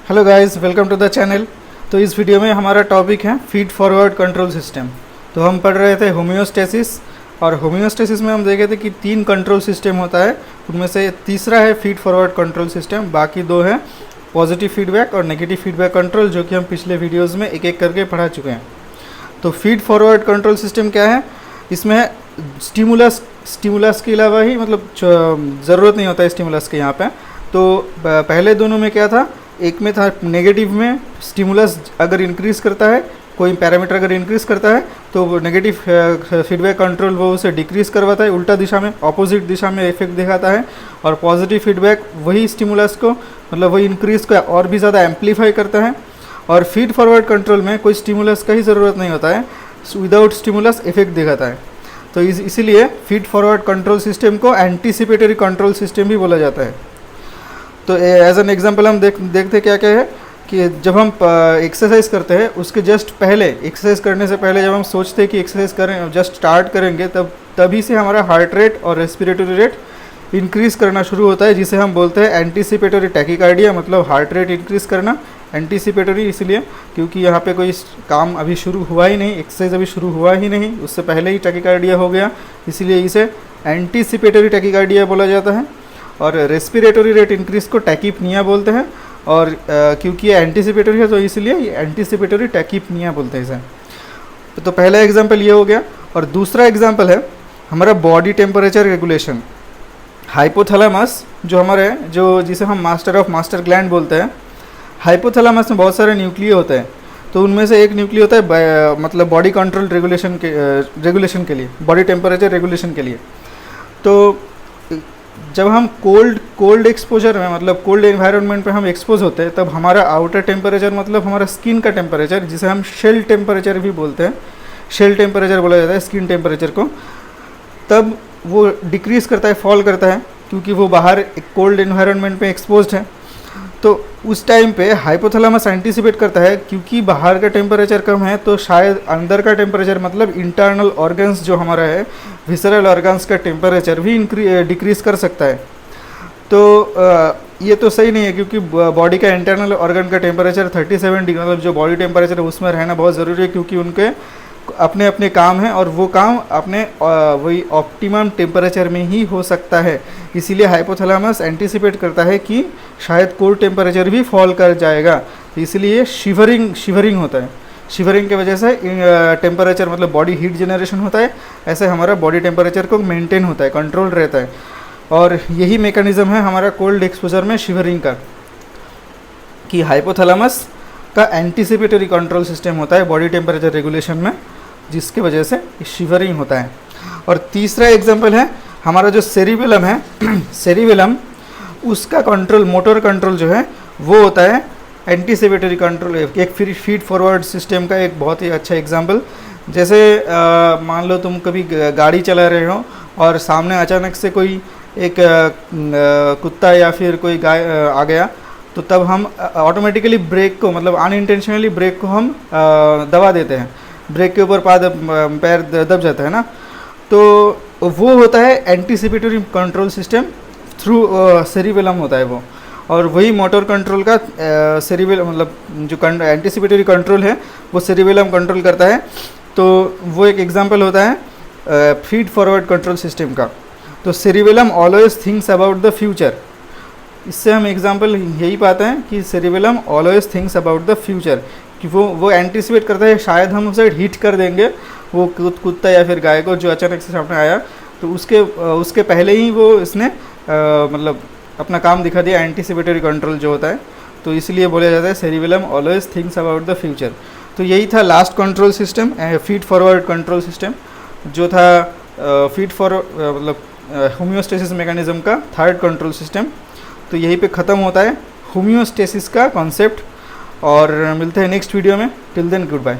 Hello guys, welcome to the channel. तो इस video में हमारा टॉपिक है फीड फॉरवर्ड कंट्रोल सिस्टम। तो हम पढ़ रहे थे होम्योस्टेसिस, और होम्योस्टेसिस में हम देखे थे कि 3 कंट्रोल सिस्टम होता है। उनमें से तीसरा है फीड फॉरवर्ड कंट्रोल सिस्टम, बाकी 2 है पॉजिटिव फीडबैक और नेगेटिव फीडबैक कंट्रोल, जो कि हम पिछले वीडियोज़ में एक एक करके पढ़ा चुके हैं। तो फीड फॉरवर्ड कंट्रोल सिस्टम क्या है? इसमें स्टिमुलस के अलावा ही ज़रूरत नहीं होता है स्टिमुलस के यहाँ पे। तो पहले दोनों में क्या था, एक में था नेगेटिव में स्टिमुलस अगर इंक्रीज़ करता है, कोई पैरामीटर अगर इंक्रीज़ करता है तो वो नेगेटिव फीडबैक कंट्रोल वो उसे डिक्रीज़ करवाता है, उल्टा दिशा में, ऑपोजिट दिशा में इफेक्ट दिखाता है। और पॉजिटिव फीडबैक वही स्टिमुलस को वही इंक्रीज़ को और भी ज़्यादा एम्पलीफाई करता है। और फीड फॉरवर्ड कंट्रोल में कोई स्टिमुलस का ही ज़रूरत नहीं होता है, विदाउट स्टिमुलस इफेक्ट दिखाता है। तो इसीलिए फीड फॉरवर्ड कंट्रोल सिस्टम को एंटीसिपेटरी कंट्रोल सिस्टम भी बोला जाता है। तो एज एन एग्जांपल हम देखते क्या क्या है कि जब हम एक्सरसाइज करते हैं उसके जस्ट पहले, एक्सरसाइज करने से पहले जब हम सोचते हैं कि एक्सरसाइज करें, जस्ट स्टार्ट करेंगे, तभी से हमारा हार्ट रेट और रेस्पिरेटरी रेट इंक्रीज़ करना शुरू होता है, जिसे हम बोलते हैं एंटीसिपेटरी टैकीकार्डिया। मतलब हार्ट रेट इंक्रीज़ करना, एंटीसिपेटरी इसलिए क्योंकि यहाँ पे कोई काम अभी शुरू हुआ ही नहीं, एक्सरसाइज अभी शुरू हुआ ही नहीं, उससे पहले ही टैकीकार्डिया हो गया, इसलिए इसे एंटीसिपेटरी टैकीकार्डिया बोला जाता है। और रेस्पिरेटरी रेट इंक्रीज़ को टैकीपनिया बोलते हैं, और क्योंकि ये एंटीसिपेटरी है तो इसलिए ये एंटीसिपेटरी टैकीपनिया बोलते हैं इसे। तो पहला एग्जांपल ये हो गया। और दूसरा एग्जांपल है हमारा बॉडी टेम्परेचर रेगुलेशन। हाइपोथैलेमस जो हमारे जिसे हम मास्टर ग्लैंड बोलते हैं, हाइपोथैलेमस में बहुत सारे न्यूक्लिय होते हैं। तो उनमें से एक न्यूक्लिय होता है बॉडी कंट्रोल रेगुलेशन के लिए, बॉडी टेम्परेचर रेगुलेशन के लिए। तो जब हम कोल्ड एक्सपोजर में कोल्ड एनवायरनमेंट पे हम एक्सपोज होते हैं, तब हमारा आउटर टेम्परेचर हमारा स्किन का टेम्परेचर, जिसे हम शेल टेम्परेचर भी बोलते हैं, शेल टेम्परेचर बोला जाता है स्किन टेम्परेचर को, तब वो डिक्रीज़ करता है, फॉल करता है, क्योंकि वो बाहर एक कोल्ड एनवायरनमेंट में एक्सपोज्ड है। तो उस टाइम पे हाइपोथैलेमस एंटीसिपेट करता है, क्योंकि बाहर का टेम्परेचर कम है तो शायद अंदर का टेम्परेचर इंटरनल ऑर्गन्स जो हमारा है, विसरल ऑर्गन्स का टेम्परेचर भी डिक्रीज़ कर सकता है। तो ये तो सही नहीं है, क्योंकि बॉडी का इंटरनल ऑर्गन का टेम्परेचर 37 डिग्री जो बॉडी टेम्परेचर है उसमें रहना बहुत ज़रूरी है, क्योंकि उनके अपने अपने काम हैं और वो काम अपने वही ऑप्टिमम टेम्परेचर में ही हो सकता है। इसीलिए हाइपोथैलेमस एंटीसिपेट करता है कि शायद कोल्ड टेम्परेचर भी फॉल कर जाएगा, तो इसलिए शिवरिंग होता है। शिवरिंग की वजह से टेम्परेचर बॉडी हीट जनरेशन होता है, ऐसे हमारा बॉडी टेम्परेचर को मेंटेन होता है, कंट्रोल रहता है। और यही मेकनिज़म है हमारा कोल्ड एक्सपोजर में शिवरिंग का, कि हाइपोथैलेमस का एंटीसिपेटरी कंट्रोल सिस्टम होता है बॉडी टेम्परेचर रेगुलेशन में, जिसके वजह से शिवरिंग होता है। और तीसरा एग्जांपल है हमारा जो सेरिबेलम है, सेरिबेलम उसका कंट्रोल, मोटर कंट्रोल जो है वो होता है एंटीसिपेटरी कंट्रोल। एक फीड फॉरवर्ड सिस्टम का एक बहुत ही अच्छा एग्जांपल, जैसे मान लो तुम कभी गाड़ी चला रहे हो और सामने अचानक से कोई एक कुत्ता या फिर कोई गाय आ गया, तो तब हम ऑटोमेटिकली ब्रेक को अनइंटेंशनली ब्रेक को हम दबा देते हैं, ब्रेक के ऊपर पैर दब जाता है ना। तो वो होता है anticipatory control system through cerebellum होता है वो। और वही मोटर कंट्रोल का सेरिबेलम जो एंटीसिपेटरी कंट्रोल है वो सेरिबेलम कंट्रोल करता है। तो वो एक एग्जांपल होता है फीड फॉरवर्ड कंट्रोल सिस्टम का। तो cerebellum always thinks about the future. इससे हम एग्जांपल यही पाते हैं कि cerebellum always thinks about the future, कि वो एंटीसिपेट करता है शायद हम उसे हिट कर देंगे, वो कुत्ता या फिर गाय को जो अचानक से सामने आया, तो उसके पहले ही वो इसने अपना काम दिखा दिया, एंटीसिपेटरी कंट्रोल जो होता है। तो इसलिए बोला जाता है cerebellum always thinks about the future. तो यही था last control system, feed forward control system, जो था फीड फॉरवर्ड होम्योस्टेसिस मैकेनिज्म का थर्ड कंट्रोल सिस्टम। तो यहीं पे ख़त्म होता है होम्योस्टेसिस का कॉन्सेप्ट, और मिलते हैं नेक्स्ट वीडियो में। Till then good bye.